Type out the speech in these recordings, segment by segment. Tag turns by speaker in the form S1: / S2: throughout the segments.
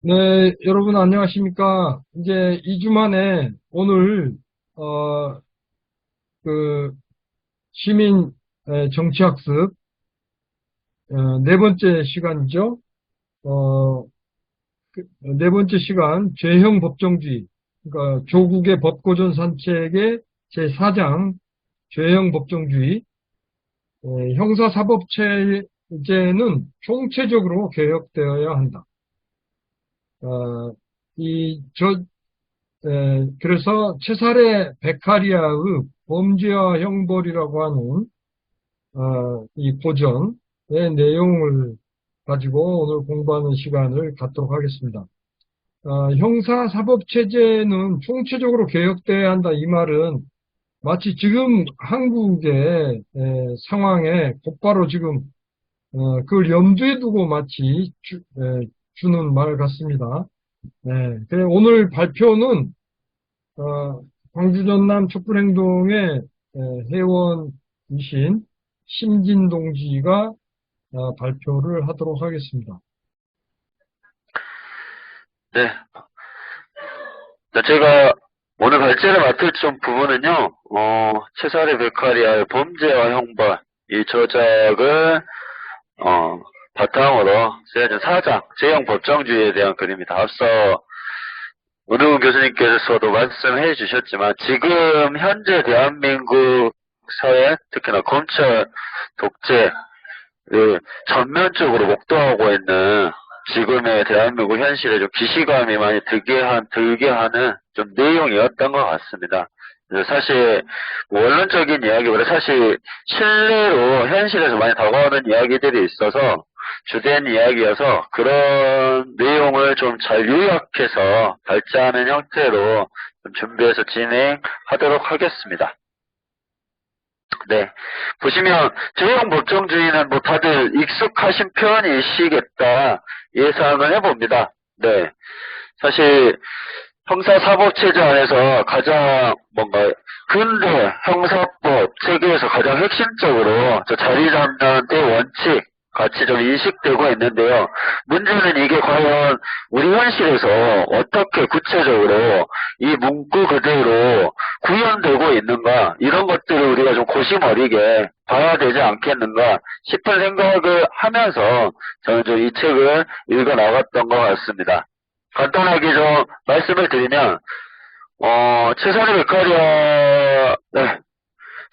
S1: 네, 여러분 안녕하십니까? 이제 2주 만에 오늘 어, 그 시민 정치학습 네 번째 시간이죠. 어, 네 번째 시간 죄형 법정주의, 그러니까 조국의 법고전 산책의 제4장 죄형 법정주의, 형사사법체제는 총체적으로 개혁되어야 한다. 어, 이, 저, 그래서 체사레 베카리아의 범죄와 형벌이라고 하는 이 고전의 내용을 가지고 오늘 공부하는 시간을 갖도록 하겠습니다. 형사사법체제는 총체적으로 개혁돼야 한다. 이 말은 마치 지금 한국의 상황에 곧바로 지금 그걸 염두에 두고 마치 주는 말 같습니다. 네, 오늘 발표는 광주 전남 촛불행동의 회원이신 심진 동지가 발표를 하도록 하겠습니다.
S2: 네. 제가 오늘 발제를 맡을 좀 부분은요, 체사레 베카리아의 범죄와 형벌, 이 저작을, 바탕으로 쓰여진 사장, 제형 법정주의에 대한 글입니다. 앞서 문흥 교수님께서도 말씀해 주셨지만, 지금 현재 대한민국 사회, 특히나 검찰 독재를 전면적으로 목도하고 있는 지금의 대한민국 현실에 좀 기시감이 많이 들게 하는 좀 내용이었던 것 같습니다. 사실 원론적인 이야기보다 사실 실내로 현실에서 많이 다가오는 이야기들이 있어서 주된 이야기여서 그런 내용을 좀 잘 요약해서 발제하는 형태로 좀 준비해서 진행하도록 하겠습니다. 네. 보시면, 제형 법정주의는 뭐 다들 익숙하신 표현이시겠다 예상을 해봅니다. 네. 사실, 형사사법체제 안에서 가장 뭔가, 근대 형사법 체계에서 가장 핵심적으로 자리 잡는 원칙, 같이 좀 인식되고 있는데요. 문제는 이게 과연 우리 현실에서 어떻게 구체적으로 이 문구 그대로 구현되고 있는가, 이런 것들을 우리가 좀 고심어리게 봐야 되지 않겠는가 싶은 생각을 하면서 저는 좀 이 책을 읽어 나갔던 것 같습니다. 간단하게 좀 말씀을 드리면, 체사리 베카리아, 네,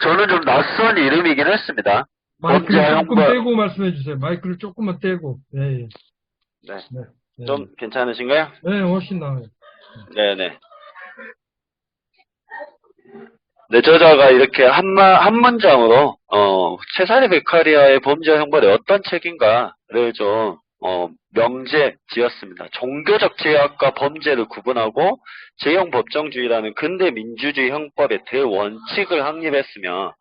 S2: 저는 좀 낯선 이름이긴 했습니다.
S1: 마이크를
S2: 범죄와
S1: 조금
S2: 형벌.
S1: 떼고 말씀해 주세요. 마이크를 조금만 떼고. 네,
S2: 네,
S1: 네, 네, 네.
S2: 좀 괜찮으신가요?
S1: 네, 훨씬 나아요.
S2: 네네. 네, 저자가 이렇게 한 문장으로, 체사리 베카리아의 범죄와 형벌이 어떤 책인가를 좀, 명제 지었습니다. 종교적 죄악과 범죄를 구분하고 제형 법정주의라는 근대 민주주의 형법의 대원칙을 확립했으며,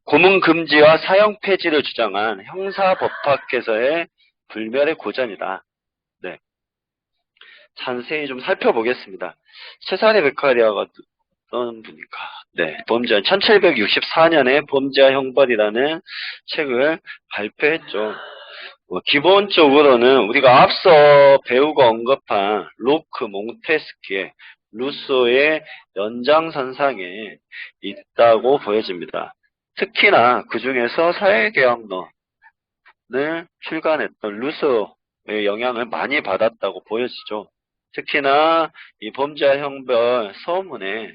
S2: 고문 금지와 사형 폐지를 주장한 형사법학에서의 불멸의 고전이다. 네. 자세히 좀 살펴보겠습니다. 체사리 베카리아가 어떤 분인가? 네, 범죄 1764년에 범죄와 형벌이라는 책을 발표했죠. 기본적으로는 우리가 앞서 배우고 언급한 로크, 몽테스키에 루소의 연장선상에 있다고 보여집니다. 특히나 그 중에서 사회계약론을 출간했던 루소의 영향을 많이 받았다고 보여지죠. 특히나 이 범죄와 형벌 서문에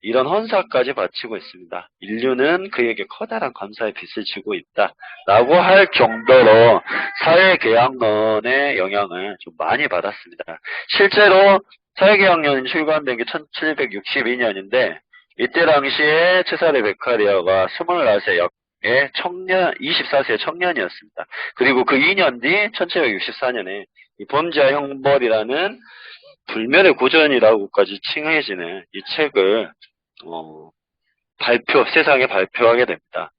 S2: 이런 헌사까지 바치고 있습니다. 인류는 그에게 커다란 감사의 빚을 지고 있다 라고 할 정도로 사회계약론의 영향을 좀 많이 받았습니다. 실제로 사회계약론이 출간된 게 1762년인데 이때 당시에 체사레 베카리아가 24세의 청년, 24세의 청년이었습니다. 그리고 그 2년 뒤 1764년에 이 범죄와 형벌이라는 불멸의 고전이라고까지 칭해지는 이 책을 세상에 발표하게 됩니다.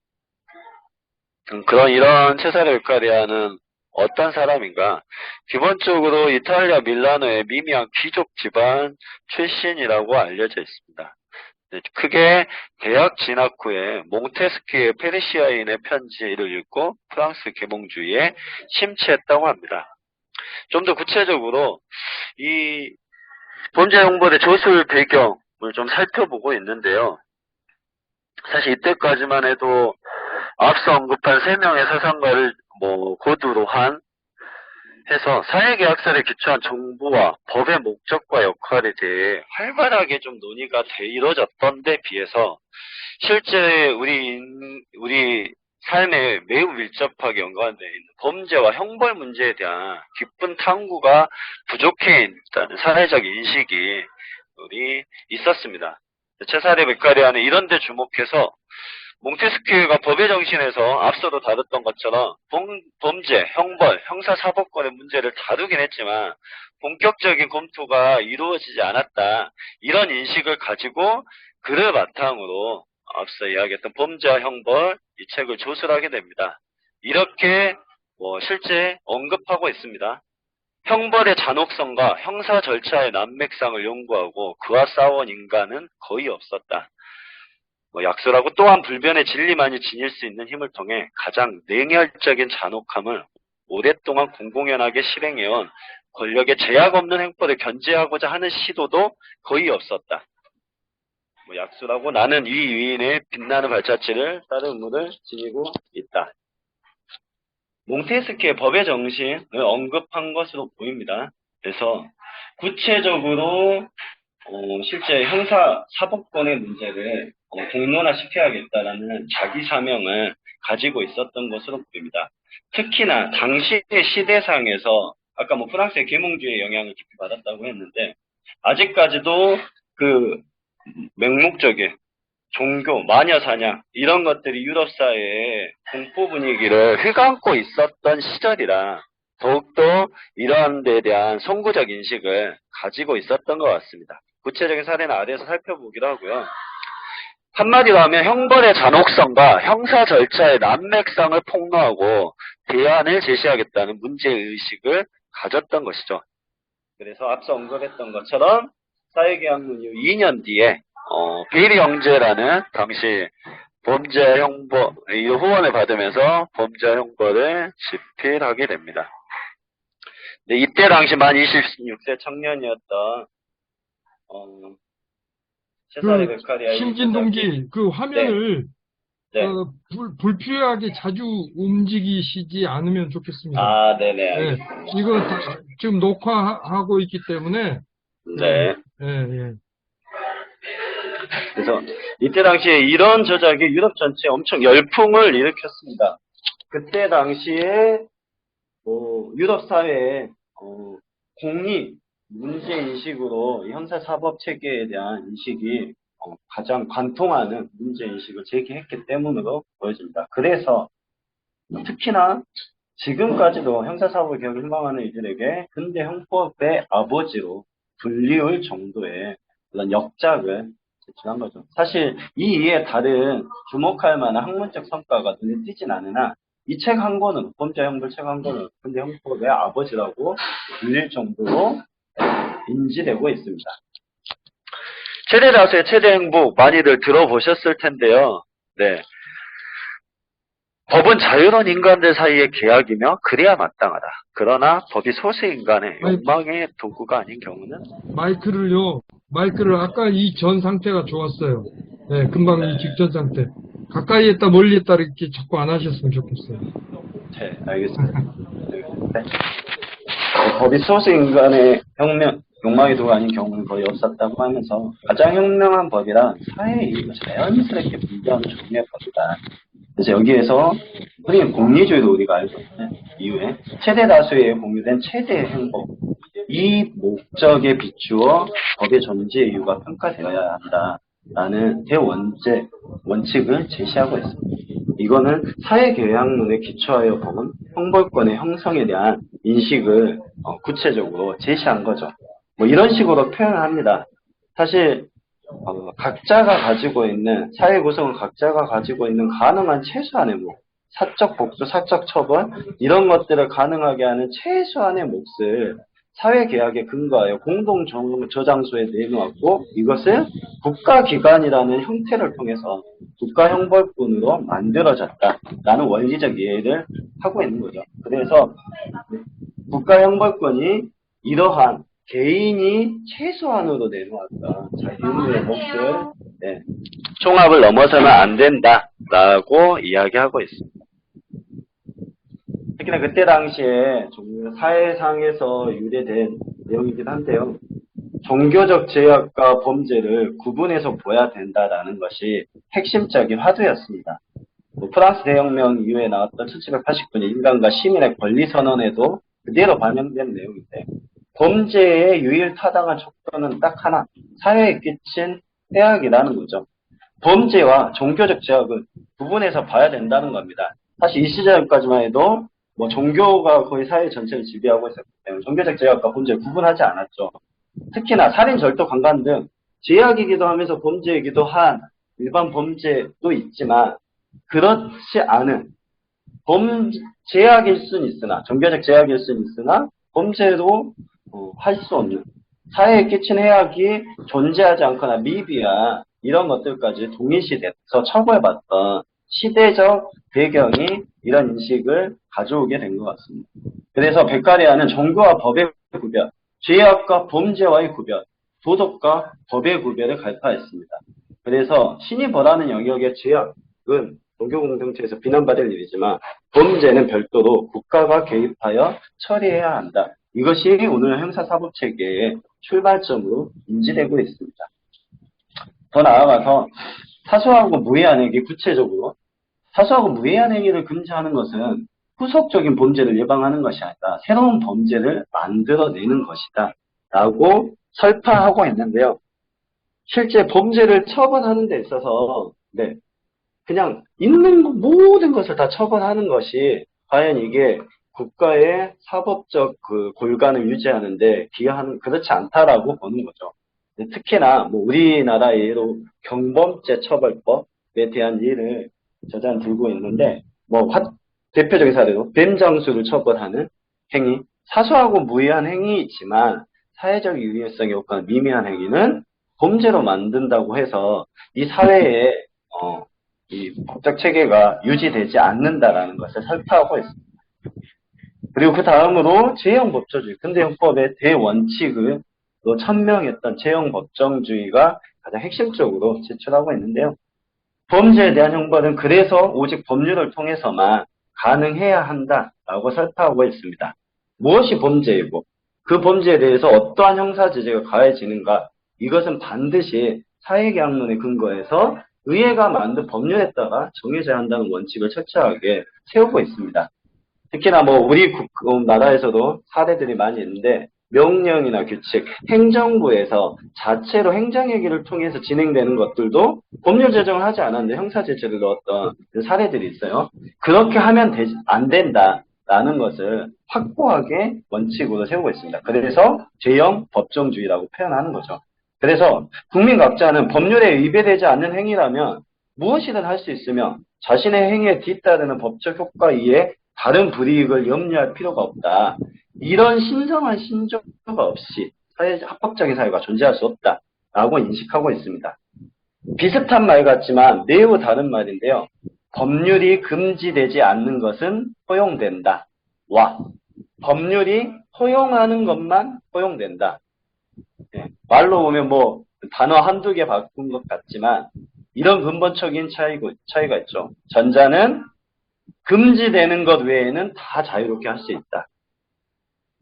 S2: 이런 체사레 베카리아는 어떤 사람인가? 기본적으로 이탈리아 밀라노의 미미한 귀족 집안 출신이라고 알려져 있습니다. 크게 대학 진학 후에 몽테스키의 페르시아인의 편지를 읽고 프랑스 계몽주의에 심취했다고 합니다. 좀 더 구체적으로 이 범죄 형벌의 조술 배경을 좀 살펴보고 있는데요. 사실 이때까지만 해도 앞서 언급한 3명의 사상가를 고두로 해서 사회계약설에 기초한 정부와 법의 목적과 역할에 대해 활발하게 좀 논의가 이루어졌던 데 비해서 실제 우리 삶에 매우 밀접하게 연관되어 있는 범죄와 형벌 문제에 대한 깊은 탐구가 부족해 있다는 사회적 인식이 있었습니다. 체사레 베카리아는 이런 데 주목해서 몽테스키유가 법의 정신에서 앞서도 다뤘던 것처럼 범죄, 형벌, 형사사법권의 문제를 다루긴 했지만 본격적인 검토가 이루어지지 않았다. 이런 인식을 가지고 그를 바탕으로 앞서 이야기했던 범죄와 형벌 이 책을 조술하게 됩니다. 이렇게 실제 언급하고 있습니다. 형벌의 잔혹성과 형사 절차의 난맥상을 연구하고 그와 싸워온 인간은 거의 없었다. 약설하고 또한 불변의 진리만이 지닐 수 있는 힘을 통해 가장 냉혈적인 잔혹함을 오랫동안 공공연하게 실행해온 권력의 제약 없는 행포를 견제하고자 하는 시도도 거의 없었다. 약술하고 나는 이 위인의 빛나는 발자취를 다른 의무를 지니고 있다. 몽테스키의 법의 정신을 언급한 것으로 보입니다. 그래서 구체적으로 실제 형사 사법권의 문제를 공론화시켜야겠다라는 자기 사명을 가지고 있었던 것으로 보입니다. 특히나 당시의 시대상에서 아까 프랑스의 계몽주의의 영향을 깊이 받았다고 했는데 아직까지도 그 맹목적인 종교, 마녀사냥 이런 것들이 유럽 사회의 공포 분위기를 휘감고 있었던 시절이라 더욱더 이러한 데에 대한 선구적 인식을 가지고 있었던 것 같습니다. 구체적인 사례는 아래에서 살펴보기로 하고요. 한마디로 하면 형벌의 잔혹성과 형사 절차의 난맥상을 폭로하고 대안을 제시하겠다는 문제의식을 가졌던 것이죠. 그래서 앞서 언급했던 것처럼 사회계약론 이후 2년 뒤에 베이리 형제라는 당시 범죄 형벌 후원을 받으면서 범죄 형벌을 집필하게 됩니다. 네, 이때 당시 만 26세 청년이었던 체사레 베카리아
S1: 신진 동지 그 화면을
S2: 네.
S1: 불필요하게 자주 움직이시지 않으면 좋겠습니다.
S2: 아, 네네. 알겠습니다.
S1: 네, 이거 지금 녹화하고 있기 때문에
S2: 네.
S1: 예.
S2: 그래서 이때 당시에 이런 저작이 유럽 전체에 엄청 열풍을 일으켰습니다. 그때 당시에 유럽 사회에 공리 문제 인식으로 형사사법 체계에 대한 인식이 가장 관통하는 문제 인식을 제기했기 때문으로 보여집니다. 그래서 특히나 지금까지도 형사사법 개혁을 희망하는 이들에게 근대 형법의 아버지로 불리울 정도의 그런 역작을 제출한 거죠. 사실 이 이에 다른 주목할 만한 학문적 성과가 눈에 띄진 않으나 이 책 한 권은 범죄 형벌 책 한 권은 근대 형법의 아버지라고 불릴 정도로 인지되고 있습니다. 최대 다수의 최대 행복 많이들 들어보셨을 텐데요. 네. 법은 자유로운 인간들 사이의 계약이며 그래야 마땅하다. 그러나 법이 소수 인간의 욕망의 도구가 아닌 경우는
S1: 마이크를 아까 이 전 상태가 좋았어요. 네, 금방 이 직전 상태. 가까이 했다 멀리 했다 이렇게 자꾸 안 하셨으면 좋겠어요.
S2: 네, 알겠습니다. 네. 법이 소수 인간의 욕망의 도구가 아닌 경우는 거의 없었다고 하면서 가장 현명한 법이란 사회의 이익을 자연스럽게 분배하는 종류의 법이다. 그래서 여기에서 흔히 공리주의도 우리가 알고 있는 이후에 최대 다수에 공유된 최대의 행복 이 목적에 비추어 법의 존재 이유가 평가되어야 한다라는 원칙을 제시하고 있습니다. 이거는 사회계약론에 기초하여 본 형벌권의 형성에 대한 인식을 구체적으로 제시한 거죠. 이런 식으로 표현을 합니다. 사실 각자가 가지고 있는 사회 구성은 각자가 가지고 있는 가능한 최소한의 사적 복수, 사적 처벌 이런 것들을 가능하게 하는 최소한의 몫을 사회계약에 근거하여 공동 저장소에 내놓았고 이것을 국가기관이라는 형태를 통해서 국가형벌권으로 만들어졌다라는 원리적 이해를 하고 있는 거죠. 그래서
S3: 국가형벌권이 이러한 개인이 최소한으로 내놓았던 자기 의무의 몫을 총합을 넘어서면 안 된다라고 이야기하고 있습니다. 특히나 그때 당시에 사회상에서 유래된 내용이긴 한데요. 종교적 죄악과 범죄를 구분해서 보아야 된다라는 것이 핵심적인 화두였습니다. 프랑스 대혁명 이후에 나왔던 1789년 인간과 시민의 권리선언에도 그대로 반영된 내용인데 범죄의 유일타당한 척도는 딱 하나, 사회에 끼친 해악이라는 거죠. 범죄와 종교적 죄악은 구분해서 봐야 된다는 겁니다. 사실 이 시절까지만 해도 종교가 거의 사회 전체를 지배하고 있었기 때문에 종교적 죄악과 범죄를 구분하지 않았죠. 특히나 살인, 절도, 강간 등 죄악이기도 하면서 범죄이기도 한 일반 범죄도 있지만 그렇지 않은 죄악일 수는 있으나 종교적 죄악일 수는 있으나 범죄로 할 수 없는 사회에 끼친 해악이 존재하지 않거나 미비한 이런 것들까지 동일시돼서 처벌받던 시대적 배경이 이런 인식을 가져오게 된 것 같습니다. 그래서 베카레아는 종교와 법의 구별, 죄악과 범죄와의 구별, 도덕과 법의 구별을 갈파했습니다. 그래서 신이 벌하는 영역의 죄악은 종교 공동체에서 비난받을 일이지만 범죄는 별도로 국가가 개입하여 처리해야 한다. 이것이 오늘 형사사법체계의 출발점으로 인지되고 있습니다. 더 나아가서 사소하고 무해한 행위, 구체적으로 사소하고 무해한 행위를 금지하는 것은 후속적인 범죄를 예방하는 것이 아니라 새로운 범죄를 만들어내는 것이다 라고 설파하고 있는데요. 실제 범죄를 처벌하는 데 있어서 그냥 있는 모든 것을 다 처벌하는 것이 과연 이게 국가의 사법적 골간을 유지하는데 기여하는 그렇지 않다라고 보는 거죠. 특히나 우리나라의 예로 경범죄 처벌법에 대한 예를 저자는 들고 있는데 대표적인 사례로 뱀장수를 처벌하는 행위, 사소하고 무해한 행위이지만 사회적 유해성이 없거나 미미한 행위는 범죄로 만든다고 해서 이 사회에 이 법적 체계가 유지되지 않는다라는 것을 설파하고 있습니다. 그리고 그 다음으로 제형법조주의, 근대헌법의 대원칙을 천명했던 제형법정주의가 가장 핵심적으로 제출하고 있는데요. 범죄에 대한 형벌은 그래서 오직 법률을 통해서만 가능해야 한다라고 설파하고 있습니다. 무엇이 범죄이고 그 범죄에 대해서 어떠한 형사제재가 가해지는가, 이것은 반드시 사회계약론에 근거해서 의회가 만든 법률에 따라 정해져야 한다는 원칙을 철저하게 세우고 있습니다. 특히나 우리 나라에서도 사례들이 많이 있는데 명령이나 규칙, 행정부에서 자체로 행정행위를 통해서 진행되는 것들도 법률 제정을 하지 않았는데 형사제재를 넣었던 사례들이 있어요. 그렇게 하면 안 된다라는 것을 확고하게 원칙으로 세우고 있습니다. 그래서 제형 법정주의라고 표현하는 거죠. 그래서 국민 각자는 법률에 위배되지 않는 행위라면 무엇이든 할 수 있으며 자신의 행위에 뒤따르는 법적 효과 이외에 다른 불이익을 염려할 필요가 없다. 이런 신성한 신조가 없이 합법적인 사회가 존재할 수 없다라고 인식하고 있습니다. 비슷한 말 같지만 매우 다른 말인데요. 법률이 금지되지 않는 것은 허용된다. 법률이 허용하는 것만 허용된다. 말로 보면 단어 한두 개 바꾼 것 같지만 이런 근본적인 차이가 있죠. 전자는 금지되는 것 외에는 다 자유롭게 할 수 있다.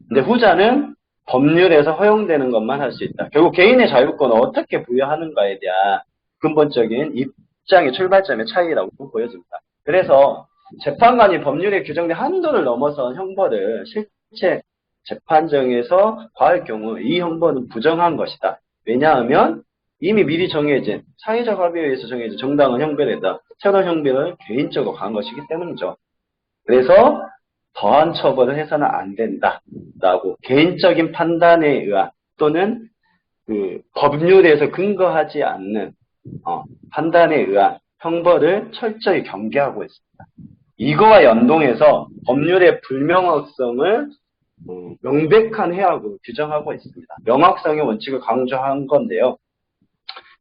S3: 근데 후자는 법률에서 허용되는 것만 할 수 있다. 결국 개인의 자유권을 어떻게 부여하는가에 대한 근본적인 입장의 출발점의 차이라고 보여집니다. 그래서 재판관이 법률에 규정된 한도를 넘어선 형벌을 실제 재판정에서 가할 경우 이 형벌은 부정한 것이다. 왜냐하면 이미 미리 정해진 사회적 합의에 의해서 정해진 정당한 형벌에다 새로운 형벌을 개인적으로 가한 것이기 때문이죠. 그래서 더한 처벌을 해서는 안 된다라고 개인적인 판단에 의한 또는 법률에서 근거하지 않는 판단에 의한 형벌을 철저히 경계하고 있습니다. 이거와 연동해서 법률의 불명확성을 명백한 해악으로 규정하고 있습니다. 명확성의 원칙을 강조한 건데요.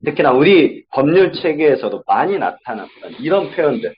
S3: 특히나 우리 법률 체계에서도 많이 나타났던 이런 표현들,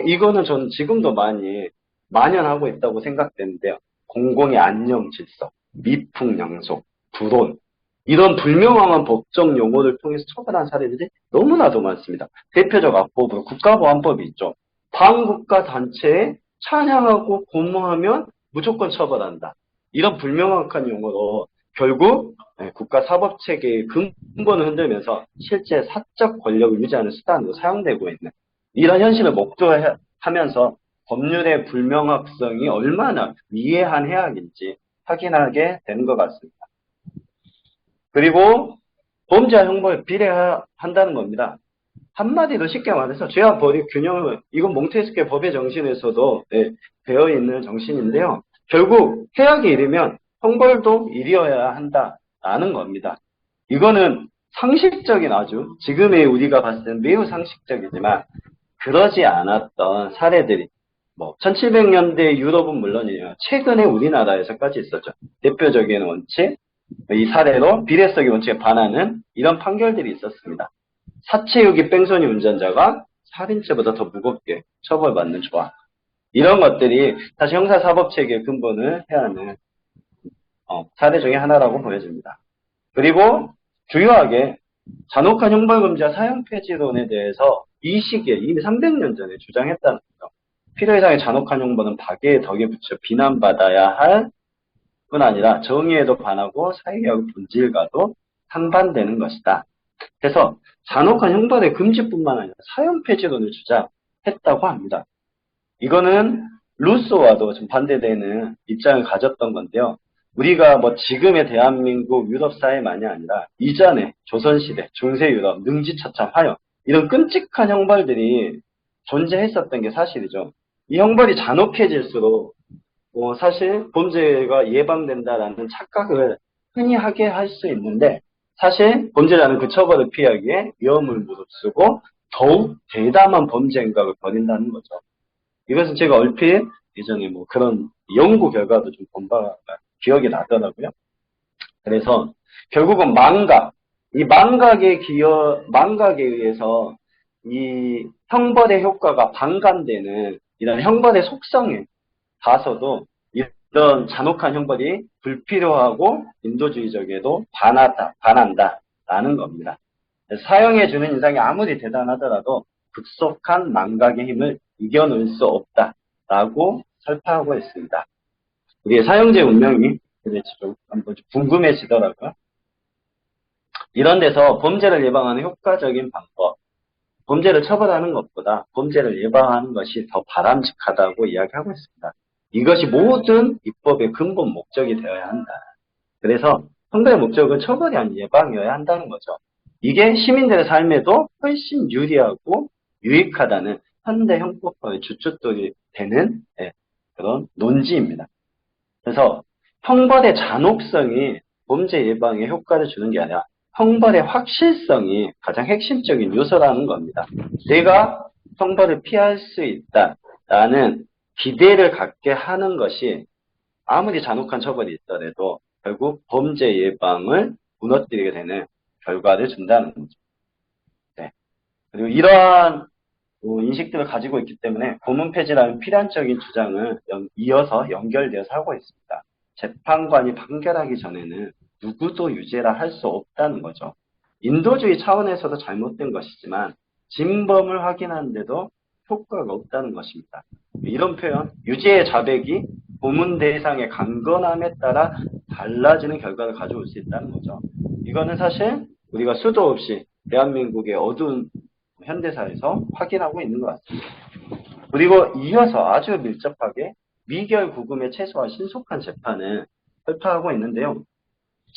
S3: 이거는 저는 지금도 많이 만연하고 있다고 생각되는데요. 공공의 안녕 질서, 미풍양속, 불온 이런 불명확한 법적 용어를 통해서 처벌한 사례들이 너무나도 많습니다. 대표적 악법으로 국가보안법이 있죠. 반국가 단체에 찬양하고 고무하면 무조건 처벌한다. 이런 불명확한 용어로 결국 국가사법체계의 근본을 흔들면서 실제 사적 권력을 유지하는 수단으로 사용되고 있는 이런 현실을 목도하면서 법률의 불명확성이 얼마나 위해한 해악인지 확인하게 되는 것 같습니다. 그리고 범죄와 형벌을 비례한다는 겁니다. 한마디로 쉽게 말해서 죄와 벌의 균형을 이건 몽테스키의 법의 정신에서도 되어 있는 정신인데요. 결국 해악이 이르면 형벌도 이르어야 한다라는 겁니다. 이거는 상식적인 아주 지금의 우리가 봤을 때 매우 상식적이지만 그러지 않았던 사례들이 1700년대 유럽은 물론이에요. 최근에 우리나라에서까지 있었죠. 대표적인 원칙, 이 사례로 비례성의 원칙에 반하는 이런 판결들이 있었습니다. 사체유기 뺑소니 운전자가 살인죄보다 더 무겁게 처벌받는 조항. 이런 것들이 사실 형사사법체계의 근본을 해야 하는 사례 중에 하나라고 보여집니다. 그리고 주요하게 잔혹한 형벌금지와 사형폐지론에 대해서 이 시기에 이미 300년 전에 주장했다는 거죠. 필요 이상의 잔혹한 형벌은 박해의 덕에 붙여 비난받아야 할 뿐 아니라 정의에도 반하고 사회개혁의 본질과도 상반되는 것이다. 그래서 잔혹한 형벌의 금지뿐만 아니라 사형폐지론을 주장했다고 합니다. 이거는 루소와도 좀 반대되는 입장을 가졌던 건데요. 우리가 지금의 대한민국 유럽 사회만이 아니라 이전에 조선시대, 중세유럽, 능지처참, 화형 이런 끔찍한 형벌들이 존재했었던 게 사실이죠. 이 형벌이 잔혹해질수록 사실 범죄가 예방된다라는 착각을 흔히 하게 할 수 있는데 사실 범죄자는 그 처벌을 피하기 위해 위험을 무릅쓰고 더욱 대담한 범죄 행각을 벌인다는 거죠. 이것은 제가 얼핏 예전에 그런 연구 결과도 좀 본 바가 기억이 나더라고요. 그래서 결국은 이 망각에 의해서 이 형벌의 효과가 반감되는 이런 형벌의 속성에 봐서도 이런 잔혹한 형벌이 불필요하고 인도주의적에도 반한다라는 겁니다. 사형해주는 인상이 아무리 대단하더라도 급속한 망각의 힘을 이겨낼 수 없다라고 설파하고 있습니다. 우리의 사형제 운명이 좀 한번 궁금해지더라고요. 이런 데서 범죄를 예방하는 효과적인 방법, 범죄를 처벌하는 것보다 범죄를 예방하는 것이 더 바람직하다고 이야기하고 있습니다. 이것이 모든 입법의 근본 목적이 되어야 한다. 그래서 형벌의 목적은 처벌이 아닌 예방이어야 한다는 거죠. 이게 시민들의 삶에도 훨씬 유리하고 유익하다는 현대 형법법의 주춧돌이 되는 그런 논지입니다. 그래서 형벌의 잔혹성이 범죄 예방에 효과를 주는 게 아니라 형벌의 확실성이 가장 핵심적인 요소라는 겁니다. 내가 형벌을 피할 수 있다라는 기대를 갖게 하는 것이 아무리 잔혹한 처벌이 있더라도 결국 범죄 예방을 무너뜨리게 되는 결과를 준다는 거죠. 네. 그리고 이러한 인식들을 가지고 있기 때문에 고문 폐지라는 필연적인 주장을 이어서 연결되어서 하고 있습니다. 재판관이 판결하기 전에는 누구도 유죄라 할 수 없다는 거죠. 인도주의 차원에서도 잘못된 것이지만 진범을 확인하는데도 효과가 없다는 것입니다. 이런 표현, 유죄의 자백이 고문 대상의 강건함에 따라 달라지는 결과를 가져올 수 있다는 거죠. 이거는 사실 우리가 수도 없이 대한민국의 어두운 현대사에서 확인하고 있는 것 같습니다. 그리고 이어서 아주 밀접하게 미결 구금의 최소화 신속한 재판을 설파하고 있는데요.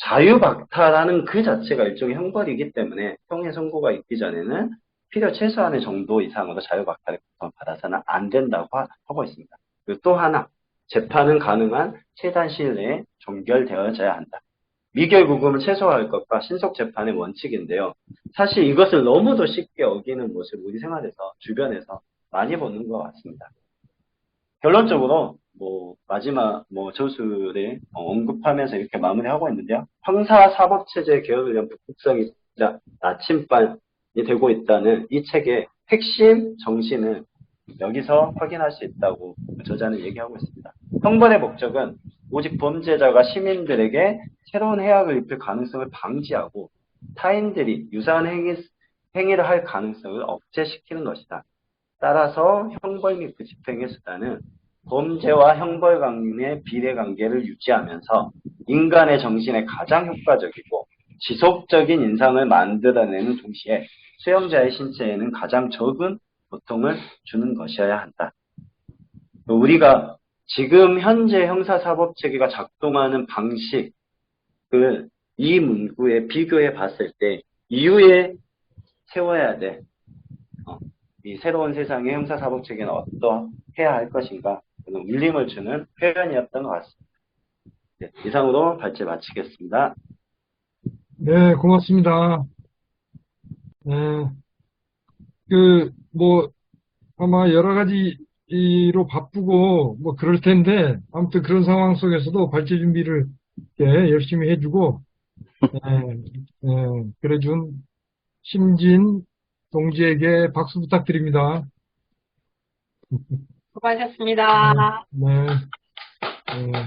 S3: 자유박탈하는 그 자체가 일종의 형벌이기 때문에 형의 선고가 있기 전에는 필요 최소한의 정도 이상으로 자유박탈을 받아서는 안 된다고 하고 있습니다. 그리고 또 하나, 재판은 가능한 최단 시일 내에 종결되어져야 한다. 미결 구금을 최소화할 것과 신속 재판의 원칙인데요. 사실 이것을 너무도 쉽게 어기는 모습 우리 생활에서 주변에서 많이 보는 것 같습니다. 결론적으로 마지막 저술에 언급하면서 이렇게 마무리하고 있는데요. 형사사법체제 개혁을 위한 북극성이자 나침반이 되고 있다는 이 책의 핵심 정신을 여기서 확인할 수 있다고 저자는 얘기하고 있습니다. 형벌의 목적은 오직 범죄자가 시민들에게 새로운 해악을 입힐 가능성을 방지하고 타인들이 유사한 행위를 할 가능성을 억제시키는 것이다. 따라서 형벌 및 그 집행의 수단은 범죄와 형벌 강림의 비례관계를 유지하면서 인간의 정신에 가장 효과적이고 지속적인 인상을 만들어내는 동시에 수용자의 신체에는 가장 적은 고통을 주는 것이어야 한다. 우리가 지금 현재 형사사법체계가 작동하는 방식을 이 문구에 비교해 봤을 때 이후에 세워야 돼. 이 새로운 세상의 형사사법체계는 어떠해야 할 것인가, 그런 울림을 주는 표현이었던 것 같습니다. 네, 이상으로 발제 마치겠습니다.
S1: 네, 고맙습니다. 네, 아마 여러 가지로 바쁘고, 그럴 텐데, 아무튼 그런 상황 속에서도 발제 준비를 열심히 해주고, 그래준 심진 동지에게 박수 부탁드립니다.
S4: 수고하셨습니다.
S1: 네. 네.